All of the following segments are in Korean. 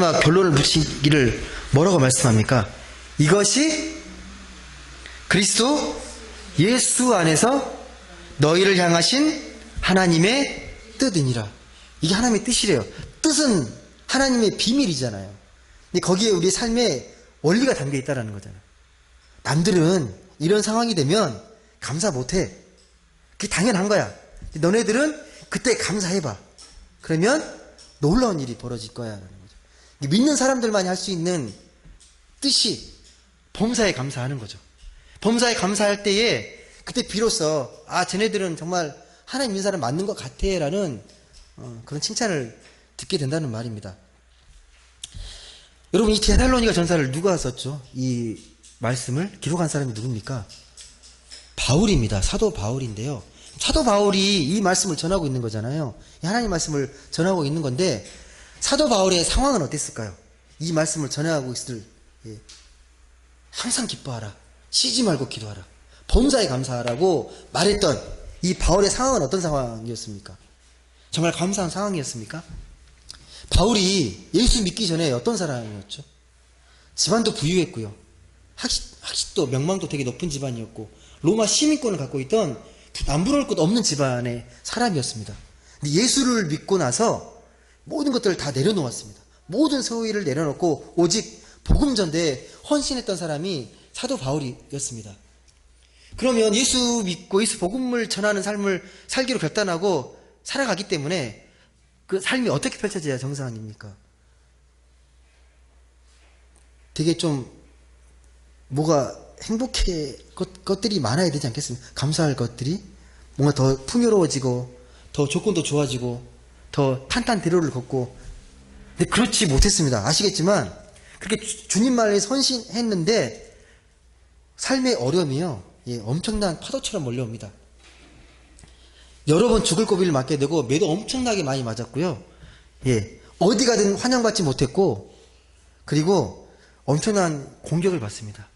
마지막 결론을 붙이기를 뭐라고 말씀합니까? 이것이 그리스도 예수 안에서 너희를 향하신 하나님의 뜻이니라. 이게 하나님의 뜻이래요. 뜻은 하나님의 비밀이잖아요. 근데 거기에 우리 삶의 원리가 담겨 있다는 거잖아요. 남들은 이런 상황이 되면 감사 못해. 그게 당연한 거야. 너네들은 그때 감사해봐. 그러면 놀라운 일이 벌어질 거야 라는 거죠. 믿는 사람들만이 할 수 있는 뜻이 범사에 감사하는 거죠. 범사에 감사할 때에 그때 비로소 쟤네들은 정말 하나님 믿는 사람 맞는 것 같아 라는 그런 칭찬을 듣게 된다는 말입니다. 여러분, 이 데살로니가 전서를 누가 썼죠? 이 말씀을 기록한 사람이 누굽니까? 바울입니다. 사도 바울인데요. 사도 바울이 이 말씀을 전하고 있는 거잖아요. 이 하나님 말씀을 전하고 있는 건데 사도 바울의 상황은 어땠을까요? 이 말씀을 전하고 있을 항상 기뻐하라. 쉬지 말고 기도하라. 범사에 감사하라고 말했던 이 바울의 상황은 어떤 상황이었습니까? 정말 감사한 상황이었습니까? 바울이 예수 믿기 전에 어떤 사람이었죠? 집안도 부유했고요. 학식도 명망도 되게 높은 집안이었고 로마 시민권을 갖고 있던 남부러울 것 없는 집안의 사람이었습니다. 근데 예수를 믿고 나서 모든 것들을 다 내려놓았습니다. 모든 소유를 내려놓고 오직 복음 전대에 헌신했던 사람이 사도 바울이었습니다. 그러면 예수 믿고 예수 복음을 전하는 삶을 살기로 결단하고 살아가기 때문에 그 삶이 어떻게 펼쳐져야 정상입니까? 되게 좀 뭐가 행복해 것들이 많아야 되지 않겠습니까? 감사할 것들이 뭔가 더 풍요로워지고 더 조건도 좋아지고 더 탄탄대로를 걷고. 근데 그렇지 못했습니다. 아시겠지만 그렇게 주님 말에 선신했는데 삶의 어려움이요, 엄청난 파도처럼 몰려옵니다. 여러 번 죽을 고비를 맞게 되고 매도 엄청나게 많이 맞았고요. 어디 가든 환영받지 못했고 그리고 엄청난 공격을 받습니다.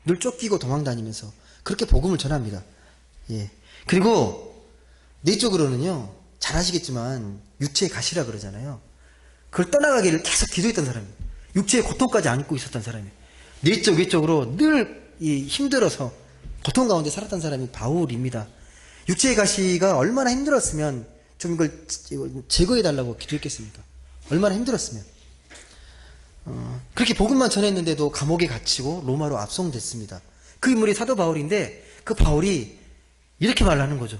늘 쫓기고 도망다니면서 그렇게 복음을 전합니다. 그리고 내적으로는요, 잘 아시겠지만 육체의 가시라 그러잖아요. 그걸 떠나가기를 계속 기도했던 사람이에요. 육체의 고통까지 안고 있었던 사람이에요. 내적 외적으로 늘 힘들어서 고통 가운데 살았던 사람이 바울입니다. 육체의 가시가 얼마나 힘들었으면 좀 이걸 제거해달라고 기도했겠습니까? 얼마나 힘들었으면. 그렇게 복음만 전했는데도 감옥에 갇히고 로마로 압송됐습니다. 그 인물이 사도 바울인데 그 바울이 이렇게 말하는 거죠.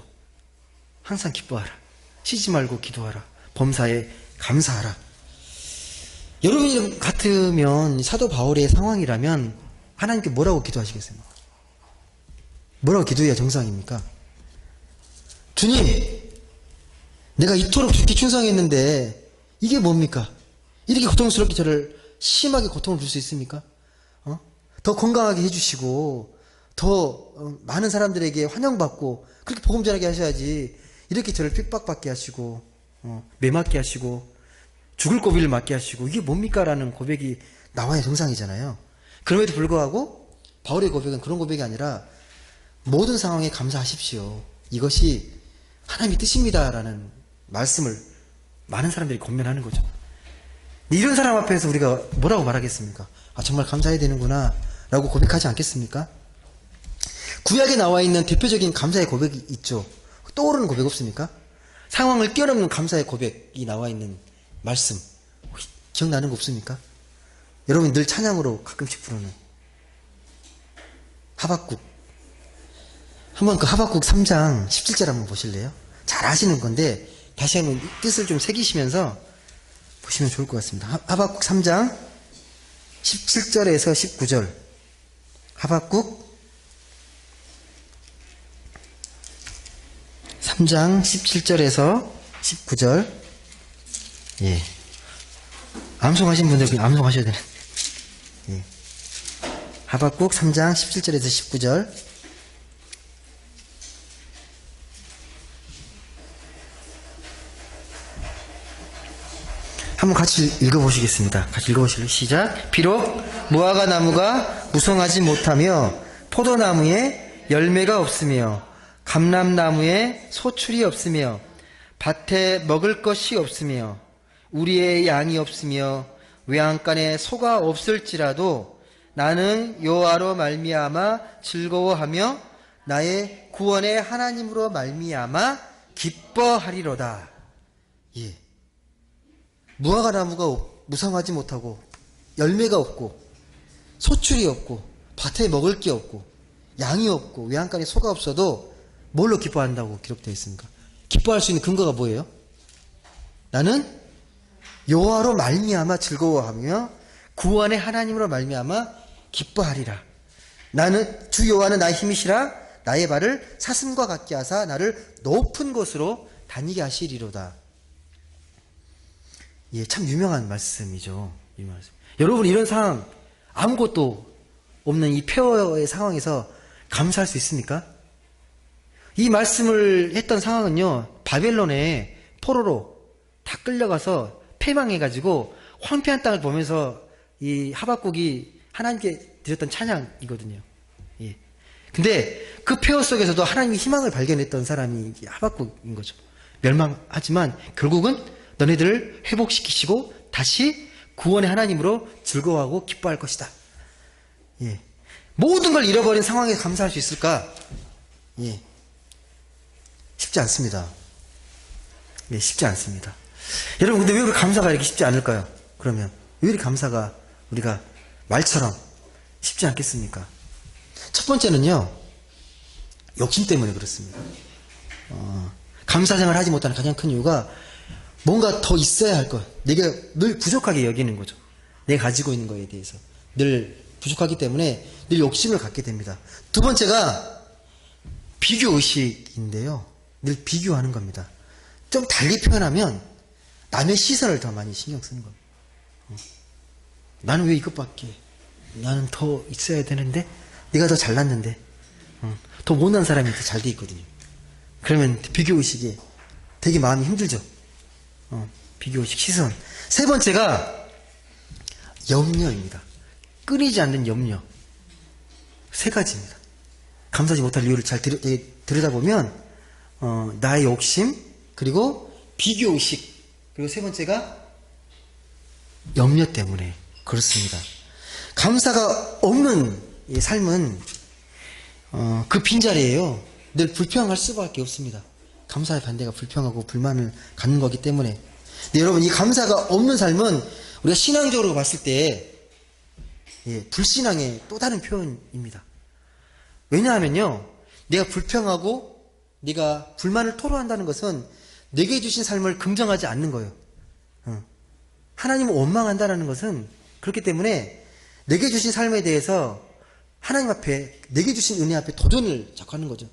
항상 기뻐하라. 쉬지 말고 기도하라. 범사에 감사하라. 여러분 같으면 사도 바울의 상황이라면 하나님께 뭐라고 기도하시겠습니까? 뭐라고 기도해야 정상입니까? 주님, 내가 이토록 죽기 충성했는데 이게 뭡니까? 이렇게 고통스럽게 저를 심하게 고통을 줄 수 있습니까? 더 건강하게 해주시고 더 많은 사람들에게 환영받고 그렇게 복음 전하게 하셔야지 이렇게 저를 핍박받게 하시고 매맞게 하시고 죽을 고비를 맞게 하시고 이게 뭡니까? 라는 고백이 나와야 정상이잖아요. 그럼에도 불구하고 바울의 고백은 그런 고백이 아니라 모든 상황에 감사하십시오. 이것이 하나님의 뜻입니다. 라는 말씀을 많은 사람들이 권면하는 거죠. 이런 사람 앞에서 우리가 뭐라고 말하겠습니까? 정말 감사해야 되는구나 라고 고백하지 않겠습니까? 구약에 나와 있는 대표적인 감사의 고백이 있죠. 떠오르는 고백 없습니까? 상황을 뛰어넘는 감사의 고백이 나와 있는 말씀 기억나는 거 없습니까? 여러분 늘 찬양으로 가끔씩 부르는 하박국. 한번 그 하박국 3장 17절 한번 보실래요? 잘 아시는 건데 다시 한번 뜻을 좀 새기시면서 보시면 좋을 것 같습니다. 하박국 3장 17절에서 19절. 하박국 3장 17절에서 19절. 암송하신 분들 그냥 암송하셔야 되는. 하박국 3장 17절에서 19절. 한번 같이 읽어보시겠습니다. 같이 읽어보실래요? 시작. 비록 무화과 나무가 무성하지 못하며 포도나무에 열매가 없으며 감람나무에 소출이 없으며 밭에 먹을 것이 없으며 우리의 양이 없으며 외양간에 소가 없을지라도 나는 여호와로 말미암아 즐거워하며 나의 구원의 하나님으로 말미암아 기뻐하리로다. 예. 무화과 나무가 무성하지 못하고 열매가 없고 소출이 없고 밭에 먹을 게 없고 양이 없고 외양간에 소가 없어도 뭘로 기뻐한다고 기록되어 있습니까? 기뻐할 수 있는 근거가 뭐예요? 나는 여호와로 말미암아 즐거워하며 구원의 하나님으로 말미암아 기뻐하리라. 나는 주 여호와는 나의 힘이시라. 나의 발을 사슴과 같게 하사 나를 높은 곳으로 다니게 하시리로다. 예, 참 유명한 말씀이죠. 이 말씀. 여러분, 이런 상황, 아무것도 없는 이 폐허의 상황에서 감사할 수 있습니까? 이 말씀을 했던 상황은요, 바벨론의 포로로 다 끌려가서 패망해가지고 황폐한 땅을 보면서 이 하박국이 하나님께 드렸던 찬양이거든요. 예. 근데 그 폐허 속에서도 하나님의 희망을 발견했던 사람이 하박국인 거죠. 멸망하지만 결국은 너네들을 회복시키시고 다시 구원의 하나님으로 즐거워하고 기뻐할 것이다. 예. 모든 걸 잃어버린 상황에 감사할 수 있을까? 예. 쉽지 않습니다. 예, 쉽지 않습니다. 여러분, 근데 왜 우리 감사가 이렇게 쉽지 않을까요? 그러면 왜 이렇게 감사가 우리가 말처럼 쉽지 않겠습니까? 첫 번째는요, 욕심 때문에 그렇습니다. 감사 생활을 하지 못하는 가장 큰 이유가 뭔가 더 있어야 할 것, 내가 늘 부족하게 여기는 거죠. 내가 가지고 있는 거에 대해서 늘 부족하기 때문에 늘 욕심을 갖게 됩니다. 두 번째가 비교의식인데요. 늘 비교하는 겁니다. 좀 달리 표현하면 남의 시선을 더 많이 신경 쓰는 겁니다. 나는 왜 이것밖에, 나는 더 있어야 되는데, 내가 더 잘났는데, 더 못난 사람이 더 잘 돼 있거든요. 그러면 비교의식이 되게 마음이 힘들죠. 비교의식, 시선. 세 번째가 염려입니다. 끊이지 않는 염려. 세 가지입니다. 감사하지 못할 이유를 잘 들여다보면 나의 욕심, 그리고 비교의식, 그리고 세 번째가 염려 때문에 그렇습니다. 감사가 없는 이 삶은 그 빈자리예요. 늘 불평할 수밖에 없습니다. 감사의 반대가 불평하고 불만을 갖는 거기 때문에. 근데 여러분, 이 감사가 없는 삶은 우리가 신앙적으로 봤을 때 불신앙의 또 다른 표현입니다. 왜냐하면요, 내가 불평하고 내가 불만을 토로한다는 것은 내게 주신 삶을 긍정하지 않는 거예요. 하나님을 원망한다는 것은 그렇기 때문에 내게 주신 삶에 대해서 하나님 앞에, 내게 주신 은혜 앞에 도전을 자꾸 하는 거죠.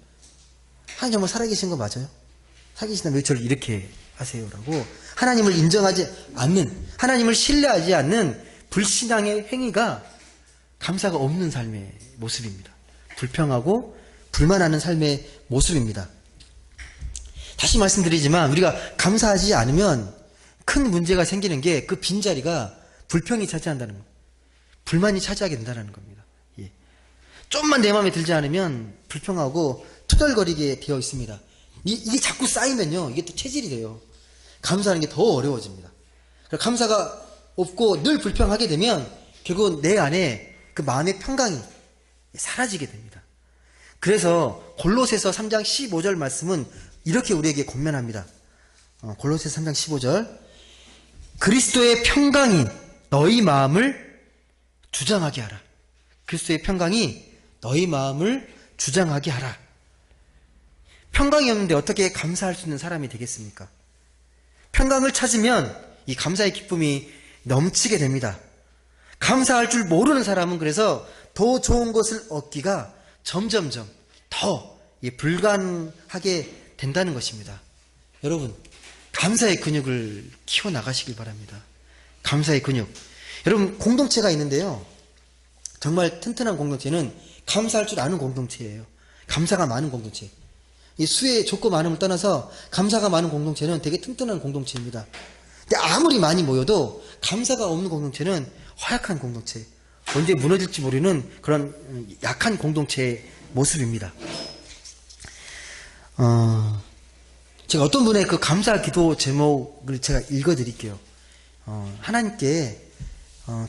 하나님 정말 살아계신 거 맞아요? 살아계신다면 왜 저를 이렇게 하세요? 라고 하나님을 인정하지 않는, 하나님을 신뢰하지 않는 불신앙의 행위가 감사가 없는 삶의 모습입니다. 불평하고 불만하는 삶의 모습입니다. 다시 말씀드리지만 우리가 감사하지 않으면 큰 문제가 생기는 게 그 빈자리가 불평이 차지한다는 겁니다. 불만이 차지하게 된다는 겁니다. 예. 좀만 내 마음에 들지 않으면 불평하고 투덜거리게 되어 있습니다. 이게 자꾸 쌓이면요, 이게 또 체질이 돼요. 감사하는 게 더 어려워집니다. 감사가 없고 늘 불평하게 되면 결국은 내 안에 그 마음의 평강이 사라지게 됩니다. 그래서 골로새서 3장 15절 말씀은 이렇게 우리에게 권면합니다. 골로새서 3장 15절, 그리스도의 평강이 너희 마음을 주장하게 하라. 그리스도의 평강이 너희 마음을 주장하게 하라. 평강이 없는데 어떻게 감사할 수 있는 사람이 되겠습니까? 평강을 찾으면 이 감사의 기쁨이 넘치게 됩니다. 감사할 줄 모르는 사람은 그래서 더 좋은 것을 얻기가 점점점 더 불가능하게 된다는 것입니다. 여러분, 감사의 근육을 키워나가시길 바랍니다. 감사의 근육. 여러분, 공동체가 있는데요, 정말 튼튼한 공동체는 감사할 줄 아는 공동체예요. 감사가 많은 공동체. 이 수의 적고 많음을 떠나서 감사가 많은 공동체는 되게 튼튼한 공동체입니다. 근데 아무리 많이 모여도 감사가 없는 공동체는 허약한 공동체, 언제 무너질지 모르는 그런 약한 공동체의 모습입니다. 제가 어떤 분의 그 감사 기도 제목을 제가 읽어드릴게요. 하나님께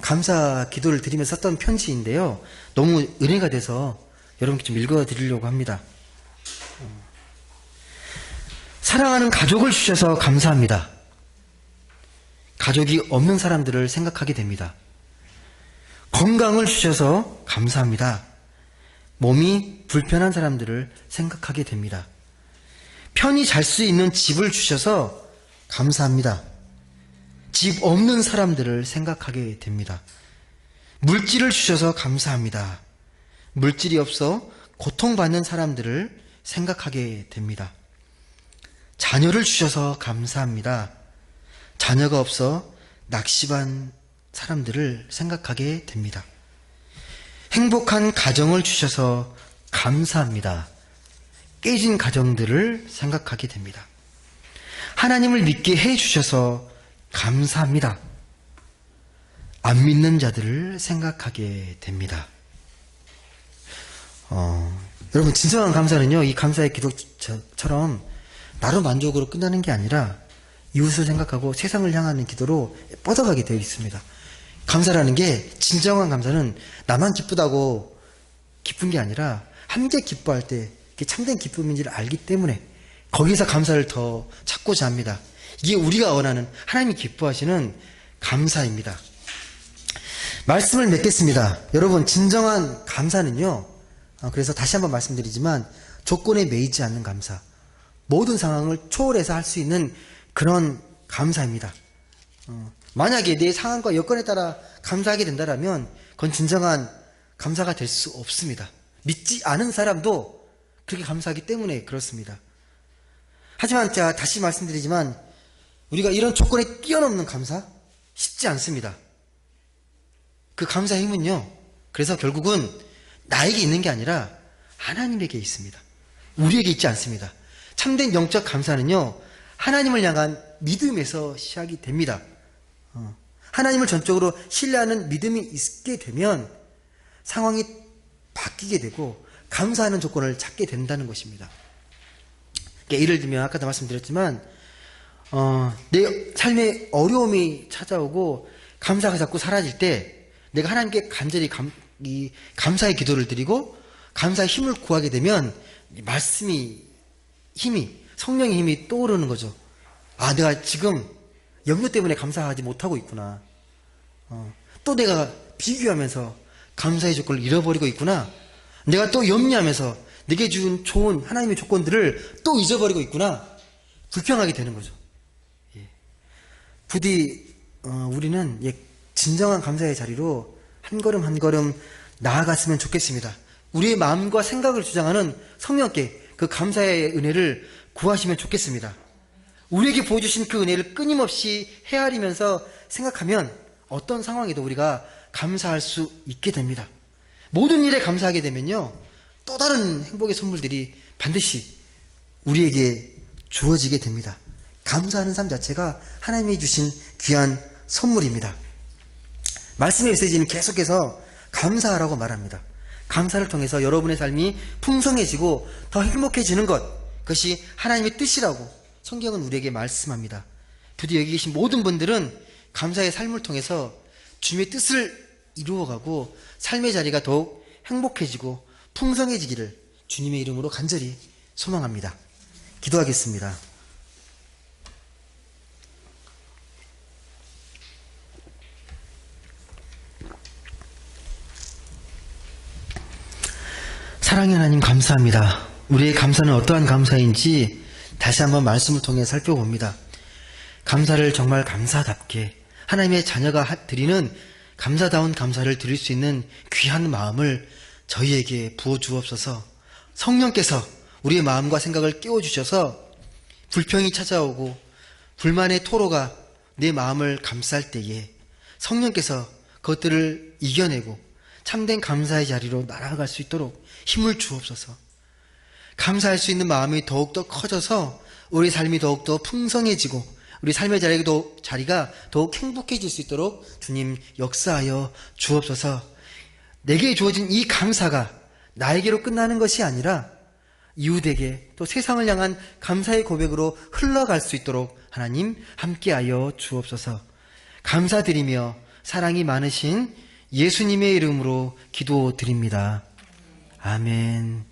감사 기도를 드리면서 썼던 편지인데요. 너무 은혜가 돼서 여러분께 좀 읽어드리려고 합니다. 사랑하는 가족을 주셔서 감사합니다. 가족이 없는 사람들을 생각하게 됩니다. 건강을 주셔서 감사합니다. 몸이 불편한 사람들을 생각하게 됩니다. 편히 잘 수 있는 집을 주셔서 감사합니다. 집 없는 사람들을 생각하게 됩니다. 물질을 주셔서 감사합니다. 물질이 없어 고통받는 사람들을 생각하게 됩니다. 자녀를 주셔서 감사합니다. 자녀가 없어 낙심한 사람들을 생각하게 됩니다. 행복한 가정을 주셔서 감사합니다. 깨진 가정들을 생각하게 됩니다. 하나님을 믿게 해주셔서 감사합니다. 안 믿는 자들을 생각하게 됩니다. 여러분, 진정한 감사는요, 이 감사의 기도처럼 나로 만족으로 끝나는 게 아니라 이웃을 생각하고 세상을 향하는 기도로 뻗어가게 되어 있습니다. 감사라는 게, 진정한 감사는 나만 기쁘다고 기쁜 게 아니라 함께 기뻐할 때 그게 참된 기쁨인지를 알기 때문에 거기서 감사를 더 찾고자 합니다. 이게 우리가 원하는 하나님이 기뻐하시는 감사입니다. 말씀을 맺겠습니다. 여러분, 진정한 감사는요, 그래서 다시 한번 말씀드리지만 조건에 매이지 않는 감사, 모든 상황을 초월해서 할 수 있는 그런 감사입니다. 만약에 내 상황과 여건에 따라 감사하게 된다면 그건 진정한 감사가 될 수 없습니다. 믿지 않은 사람도 그렇게 감사하기 때문에 그렇습니다. 하지만 제가 다시 말씀드리지만 우리가 이런 조건에 뛰어넘는 감사 쉽지 않습니다. 그 감사의 힘은요, 그래서 결국은 나에게 있는 게 아니라 하나님에게 있습니다. 우리에게 있지 않습니다. 참된 영적 감사는요, 하나님을 향한 믿음에서 시작이 됩니다. 하나님을 전적으로 신뢰하는 믿음이 있게 되면 상황이 바뀌게 되고 감사하는 조건을 찾게 된다는 것입니다. 그러니까 예를 들면 아까도 말씀드렸지만 내 삶에 어려움이 찾아오고 감사가 자꾸 사라질 때 내가 하나님께 간절히 감사의 기도를 드리고 감사의 힘을 구하게 되면 성령의 힘이 떠오르는 거죠. 아, 내가 지금 염려 때문에 감사하지 못하고 있구나. 또 내가 비교하면서 감사의 조건을 잃어버리고 있구나. 내가 또 염려하면서 내게 준 좋은 하나님의 조건들을 또 잊어버리고 있구나. 불평하게 되는 거죠. 부디 우리는 진정한 감사의 자리로 한 걸음 한 걸음 나아갔으면 좋겠습니다. 우리의 마음과 생각을 주장하는 성령께 그 감사의 은혜를 구하시면 좋겠습니다. 우리에게 보여주신 그 은혜를 끊임없이 헤아리면서 생각하면 어떤 상황에도 우리가 감사할 수 있게 됩니다. 모든 일에 감사하게 되면요, 또 다른 행복의 선물들이 반드시 우리에게 주어지게 됩니다. 감사하는 삶 자체가 하나님이 주신 귀한 선물입니다. 말씀의 메시지는 계속해서 감사하라고 말합니다. 감사를 통해서 여러분의 삶이 풍성해지고 더 행복해지는 것, 그것이 하나님의 뜻이라고 성경은 우리에게 말씀합니다. 부디 여기 계신 모든 분들은 감사의 삶을 통해서 주님의 뜻을 이루어가고 삶의 자리가 더욱 행복해지고 풍성해지기를 주님의 이름으로 간절히 소망합니다. 기도하겠습니다. 사랑의 하나님, 감사합니다. 우리의 감사는 어떠한 감사인지 다시 한번 말씀을 통해 살펴봅니다. 감사를 정말 감사답게 하나님의 자녀가 드리는 감사다운 감사를 드릴 수 있는 귀한 마음을 저희에게 부어주옵소서. 성령께서 우리의 마음과 생각을 깨워주셔서 불평이 찾아오고 불만의 토로가 내 마음을 감쌀 때에 성령께서 그것들을 이겨내고 참된 감사의 자리로 날아갈 수 있도록 힘을 주옵소서. 감사할 수 있는 마음이 더욱더 커져서 우리 삶이 더욱더 풍성해지고 우리 삶의 자리가 더욱 행복해질 수 있도록 주님 역사하여 주옵소서. 내게 주어진 이 감사가 나에게로 끝나는 것이 아니라 이웃에게 또 세상을 향한 감사의 고백으로 흘러갈 수 있도록 하나님 함께하여 주옵소서. 감사드리며 사랑이 많으신 예수님의 이름으로 기도드립니다. 아멘.